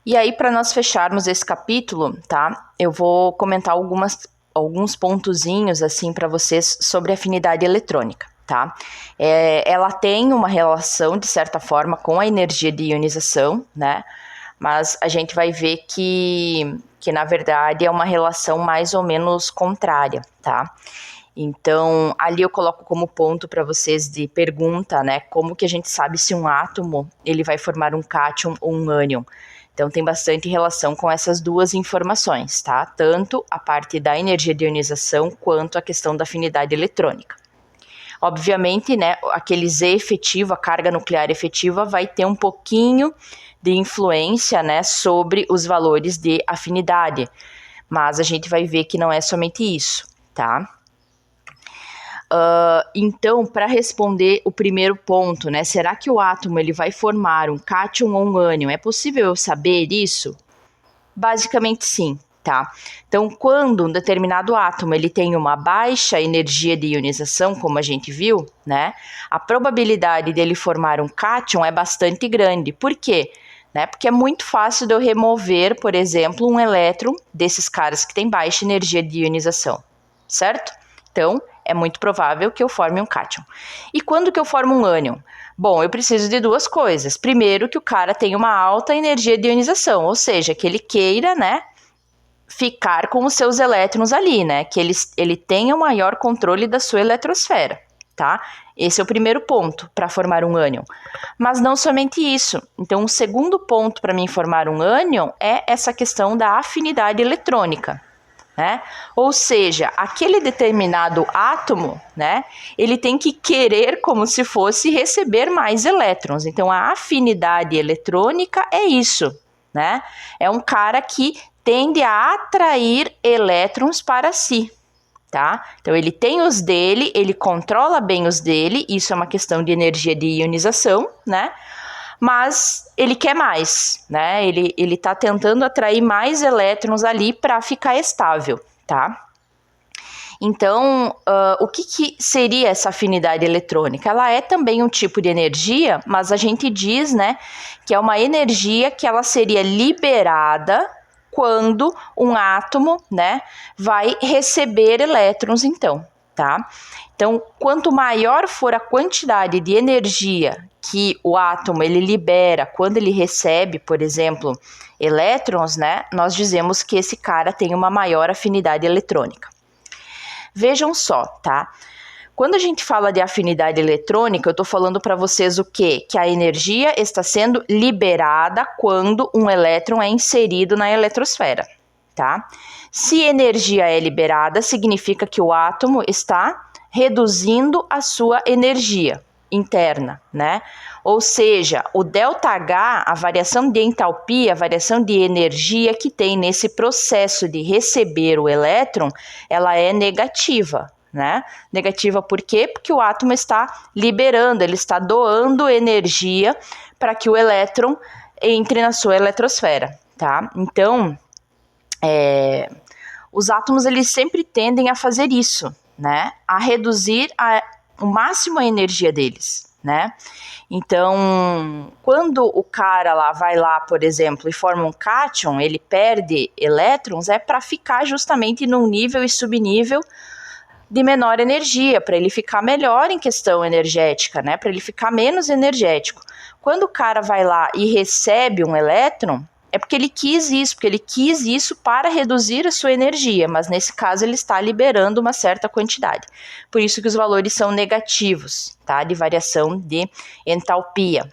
E aí, para nós fecharmos esse capítulo, tá? Eu vou comentar alguns pontozinhos, assim, para vocês sobre afinidade eletrônica, tá? Ela tem uma relação, de certa forma, com a energia de ionização, né? Mas a gente vai ver que na verdade, é uma relação mais ou menos contrária, tá? Então, ali eu coloco como ponto para vocês de pergunta, né? Como que a gente sabe se um átomo ele vai formar um cátion ou um ânion? Então, tem bastante relação com essas duas informações, tá? Tanto a parte da energia de ionização quanto a questão da afinidade eletrônica. Obviamente, né, aquele Z efetivo, a carga nuclear efetiva, vai ter um pouquinho de influência, né, sobre os valores de afinidade, mas a gente vai ver que não é somente isso, tá? Então, para responder o primeiro ponto, né, será que o átomo ele vai formar um cátion ou um ânion? É possível eu saber isso? Basicamente sim, tá? Então, quando um determinado átomo ele tem uma baixa energia de ionização, como a gente viu, né, a probabilidade dele formar um cátion é bastante grande. Por quê? Porque é muito fácil de eu remover, por exemplo, um elétron desses caras que têm baixa energia de ionização, certo? Então, é muito provável que eu forme um cátion. E quando que eu formo um ânion? Bom, eu preciso de duas coisas. Primeiro, que o cara tenha uma alta energia de ionização, ou seja, que ele queira, né, ficar com os seus elétrons ali, né, que ele tenha o maior controle da sua eletrosfera, tá? Esse é o primeiro ponto para formar um ânion. Mas não somente isso. Então, o segundo ponto para mim formar um ânion é essa questão da afinidade eletrônica. Né? Ou seja, aquele determinado átomo, né, ele tem que querer como se fosse receber mais elétrons. Então, a afinidade eletrônica é isso, né? É um cara que tende a atrair elétrons para si, tá? Então, ele tem os dele, ele controla bem os dele, isso é uma questão de energia de ionização, né? Mas ele quer mais, né? Ele tá tentando atrair mais elétrons ali para ficar estável, tá? Então, o que seria essa afinidade eletrônica? Ela é também um tipo de energia, mas a gente diz, né, que é uma energia que ela seria liberada quando um átomo, né, vai receber elétrons, então, tá? Então, quanto maior for a quantidade de energia que o átomo ele libera quando ele recebe, por exemplo, elétrons, né, nós dizemos que esse cara tem uma maior afinidade eletrônica. Vejam só, tá? Quando a gente fala de afinidade eletrônica, eu estou falando para vocês o quê? Que a energia está sendo liberada quando um elétron é inserido na eletrosfera, tá? Se energia é liberada, significa que o átomo está reduzindo a sua energia interna, né? Ou seja, o ΔH, a variação de entalpia, a variação de energia que tem nesse processo de receber o elétron, ela é negativa, né? Negativa por quê? Porque o átomo está liberando, ele está doando energia para que o elétron entre na sua eletrosfera, tá? Então, os átomos eles sempre tendem a fazer isso, né? A reduzir o máximo a energia deles, né? Então, quando o cara lá vai lá, por exemplo, e forma um cátion, ele perde elétrons, é para ficar justamente num nível e subnível de menor energia, para ele ficar melhor em questão energética, né? Para ele ficar menos energético. Quando o cara vai lá e recebe um elétron, é porque ele quis isso para reduzir a sua energia, mas nesse caso ele está liberando uma certa quantidade. Por isso que os valores são negativos, tá? De variação de entalpia.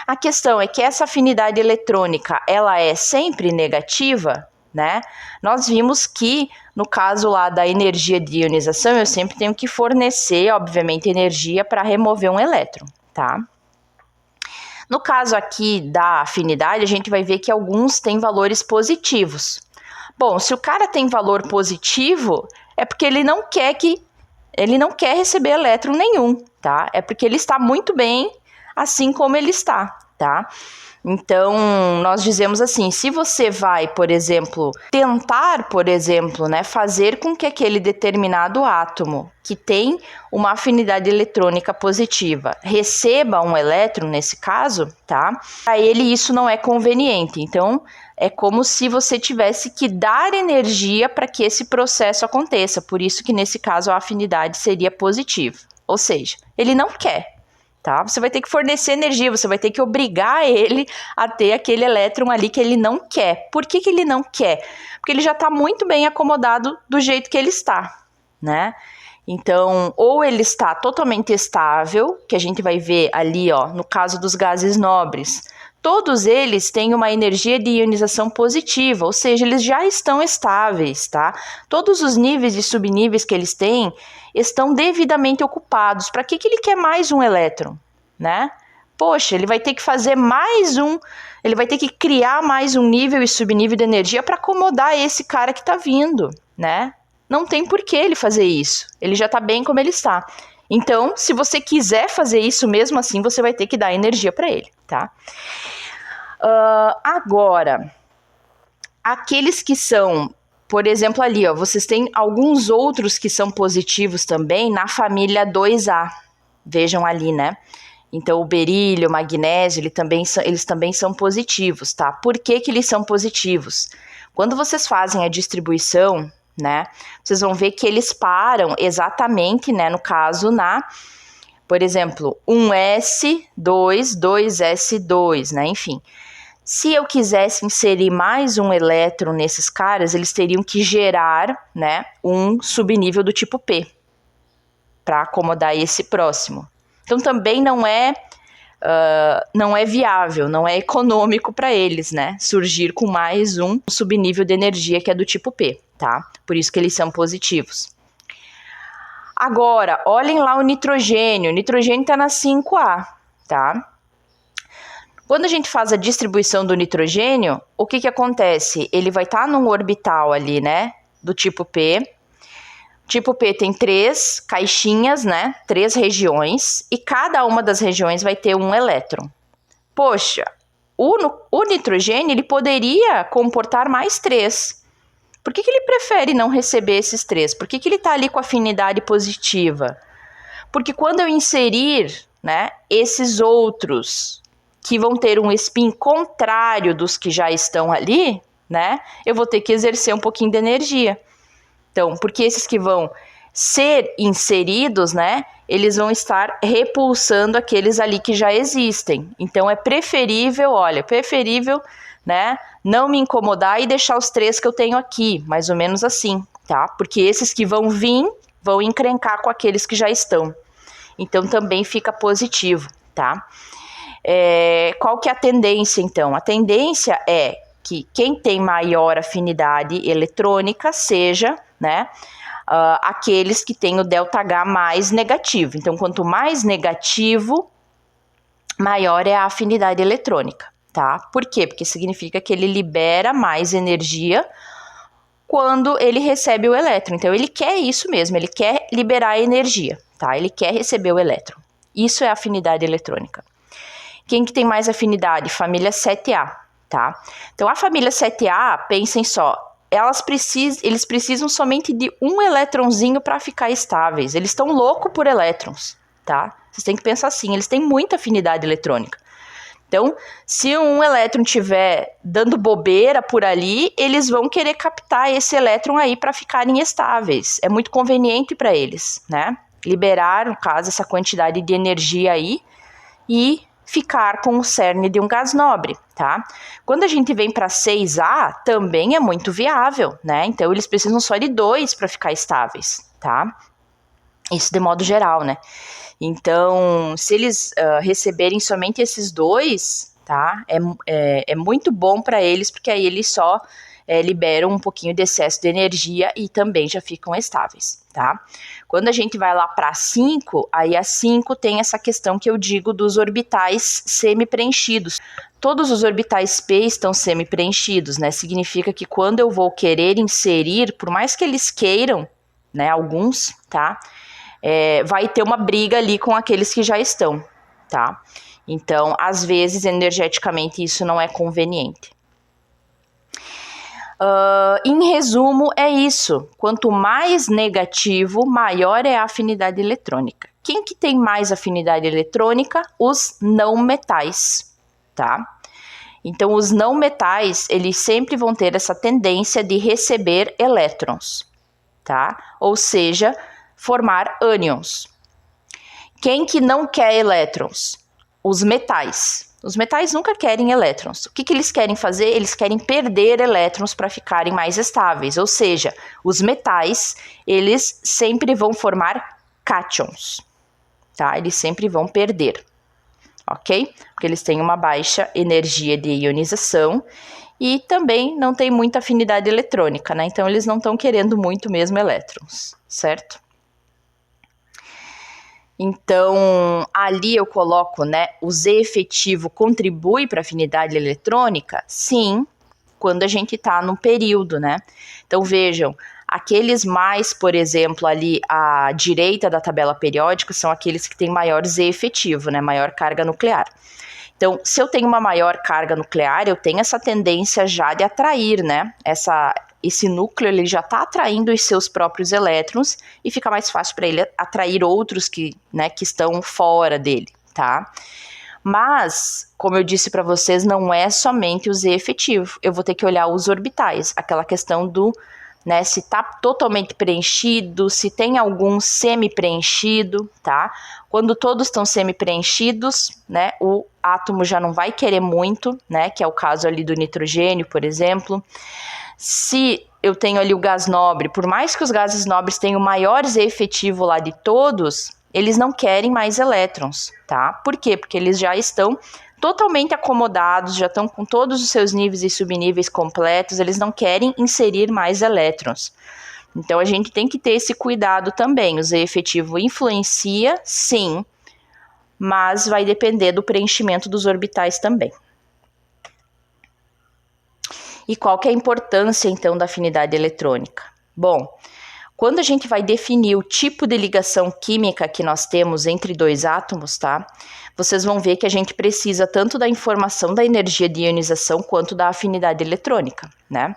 A questão é que essa afinidade eletrônica, ela é sempre negativa, né? Nós vimos que, no caso lá da energia de ionização, eu sempre tenho que fornecer, obviamente, energia para remover um elétron, tá? No caso aqui da afinidade, a gente vai ver que alguns têm valores positivos. Bom, se o cara tem valor positivo, é porque ele não quer receber elétron nenhum, tá? É porque ele está muito bem assim como ele está, tá? Então, nós dizemos assim, se você vai, por exemplo, tentar, por exemplo, né, fazer com que aquele determinado átomo que tem uma afinidade eletrônica positiva receba um elétron, nesse caso, tá? Para ele isso não é conveniente. Então, é como se você tivesse que dar energia para que esse processo aconteça. Por isso que, nesse caso, a afinidade seria positiva. Ou seja, ele não quer. Tá? Você vai ter que fornecer energia, você vai ter que obrigar ele a ter aquele elétron ali que ele não quer. Por que ele não quer? Porque ele já está muito bem acomodado do jeito que ele está, né? Então, ou ele está totalmente estável, que a gente vai ver ali, ó, no caso dos gases nobres, todos eles têm uma energia de ionização positiva, ou seja, eles já estão estáveis, tá? Todos os níveis e subníveis que eles têm estão devidamente ocupados. Para que ele quer mais um elétron, né? Poxa, ele vai ter que fazer mais um, ele vai ter que criar mais um nível e subnível de energia para acomodar esse cara que está vindo, né? Não tem por que ele fazer isso. Ele já está bem como ele está. Então, se você quiser fazer isso mesmo assim, você vai ter que dar energia para ele, tá? Agora, aqueles que são, por exemplo, ali, ó, vocês têm alguns outros que são positivos também na família 2A. Vejam ali, né? Então, o berílio, o magnésio, eles também são positivos, tá? Por que eles são positivos? Quando vocês fazem a distribuição, né, vocês vão ver que eles param exatamente, né, no caso, por exemplo, 1s, 2s2, né, enfim. Se eu quisesse inserir mais um elétron nesses caras, eles teriam que gerar, né, um subnível do tipo P para acomodar esse próximo. Então também não é viável, não é econômico para eles, né, surgir com mais um subnível de energia que é do tipo P, tá? Por isso que eles são positivos. Agora, olhem lá o nitrogênio está na 5A, tá? Quando a gente faz a distribuição do nitrogênio, o que acontece? Ele vai estar num orbital ali, né, do tipo P. Tipo P tem 3 caixinhas, né, 3 regiões, e cada uma das regiões vai ter um elétron. Poxa, o nitrogênio ele poderia comportar mais 3. Por que ele prefere não receber esses 3? Por que ele está ali com afinidade positiva? Porque quando eu inserir, né, esses outros que vão ter um spin contrário dos que já estão ali, né, eu vou ter que exercer um pouquinho de energia. Então, porque esses que vão ser inseridos, né, eles vão estar repulsando aqueles ali que já existem. Então, é preferível, né, não me incomodar e deixar os 3 que eu tenho aqui, mais ou menos assim, tá? Porque esses que vão vir, vão encrencar com aqueles que já estão. Então, também fica positivo, tá? Qual que é a tendência, então? A tendência é que quem tem maior afinidade eletrônica seja, né, aqueles que têm o ΔH mais negativo. Então, quanto mais negativo, maior é a afinidade eletrônica, tá? Por quê? Porque significa que ele libera mais energia quando ele recebe o elétron. Então, ele quer isso mesmo, ele quer liberar energia, tá? Ele quer receber o elétron. Isso é afinidade eletrônica. Quem que tem mais afinidade? Família 7A, tá? Então, a família 7A, pensem só, eles precisam somente de um elétronzinho para ficar estáveis. Eles estão loucos por elétrons, tá? Vocês têm que pensar assim, eles têm muita afinidade eletrônica. Então, se um elétron estiver dando bobeira por ali, eles vão querer captar esse elétron aí para ficarem estáveis. É muito conveniente para eles, né? Liberar, no caso, essa quantidade de energia aí e ficar com o cerne de um gás nobre, tá? Quando a gente vem para 6A, também é muito viável, né? Então, eles precisam só de 2 para ficar estáveis, tá? Isso de modo geral, né? Então, se eles receberem somente esses 2, tá? É muito bom para eles, porque aí eles só liberam um pouquinho de excesso de energia e também já ficam estáveis, tá? Quando a gente vai lá para 5, aí a 5 tem essa questão que eu digo dos orbitais semi-preenchidos. Todos os orbitais P estão semi-preenchidos, né? Significa que quando eu vou querer inserir, por mais que eles queiram, né, alguns, tá? Vai ter uma briga ali com aqueles que já estão, tá? Então, às vezes, energeticamente, isso não é conveniente. Em resumo, é isso. Quanto mais negativo, maior é a afinidade eletrônica. Quem que tem mais afinidade eletrônica? Os não metais, tá? Então, os não metais, eles sempre vão ter essa tendência de receber elétrons, tá? Ou seja, formar ânions. Quem que não quer elétrons? Os metais. Os metais nunca querem elétrons. O que eles querem fazer? Eles querem perder elétrons para ficarem mais estáveis. Ou seja, os metais, eles sempre vão formar cátions, tá? Eles sempre vão perder, ok? Porque eles têm uma baixa energia de ionização e também não tem muita afinidade eletrônica, né? Então, eles não estão querendo muito mesmo elétrons, certo? Então, ali eu coloco, né, o Z efetivo contribui para a afinidade eletrônica? Sim, quando a gente está num período, né? Então, vejam, aqueles mais, por exemplo, ali à direita da tabela periódica são aqueles que têm maior Z efetivo, né, maior carga nuclear. Então, se eu tenho uma maior carga nuclear, eu tenho essa tendência já de atrair, né, esse núcleo ele já está atraindo os seus próprios elétrons e fica mais fácil para ele atrair outros que estão fora dele, tá? Mas, como eu disse para vocês, não é somente o Z efetivo. Eu vou ter que olhar os orbitais, aquela questão do, né, se está totalmente preenchido, se tem algum semi-preenchido, tá? Quando todos estão semi-preenchidos, né, o átomo já não vai querer muito, né, que é o caso ali do nitrogênio, por exemplo. Se eu tenho ali o gás nobre, por mais que os gases nobres tenham o maior Z efetivo lá de todos, eles não querem mais elétrons, tá? Por quê? Porque eles já estão totalmente acomodados, já estão com todos os seus níveis e subníveis completos, eles não querem inserir mais elétrons. Então, a gente tem que ter esse cuidado também. O Z efetivo influencia, sim, mas vai depender do preenchimento dos orbitais também. E qual que é a importância, então, da afinidade eletrônica? Bom, quando a gente vai definir o tipo de ligação química que nós temos entre dois átomos, tá? Vocês vão ver que a gente precisa tanto da informação da energia de ionização quanto da afinidade eletrônica, né?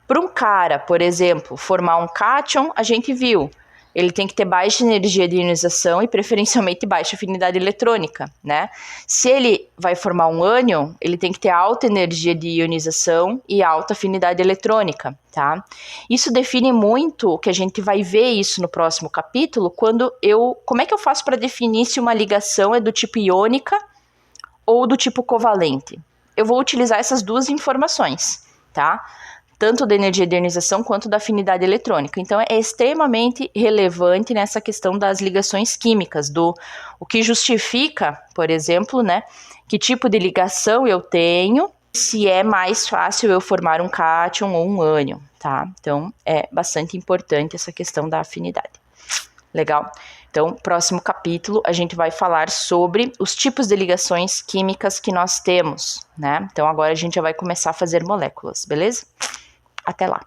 Para um cara, por exemplo, formar um cátion, a gente viu, ele tem que ter baixa energia de ionização e preferencialmente baixa afinidade eletrônica, né? Se ele vai formar um ânion, ele tem que ter alta energia de ionização e alta afinidade eletrônica, tá? Isso define muito, que a gente vai ver isso no próximo capítulo, como é que eu faço para definir se uma ligação é do tipo iônica ou do tipo covalente? Eu vou utilizar essas duas informações, tá? Tanto da energia de ionização quanto da afinidade eletrônica. Então, é extremamente relevante nessa questão das ligações químicas, o que justifica, por exemplo, né, que tipo de ligação eu tenho, se é mais fácil eu formar um cátion ou um ânion, tá? Então, é bastante importante essa questão da afinidade. Legal? Então, próximo capítulo, a gente vai falar sobre os tipos de ligações químicas que nós temos, né? Então, agora a gente já vai começar a fazer moléculas, beleza? Até lá!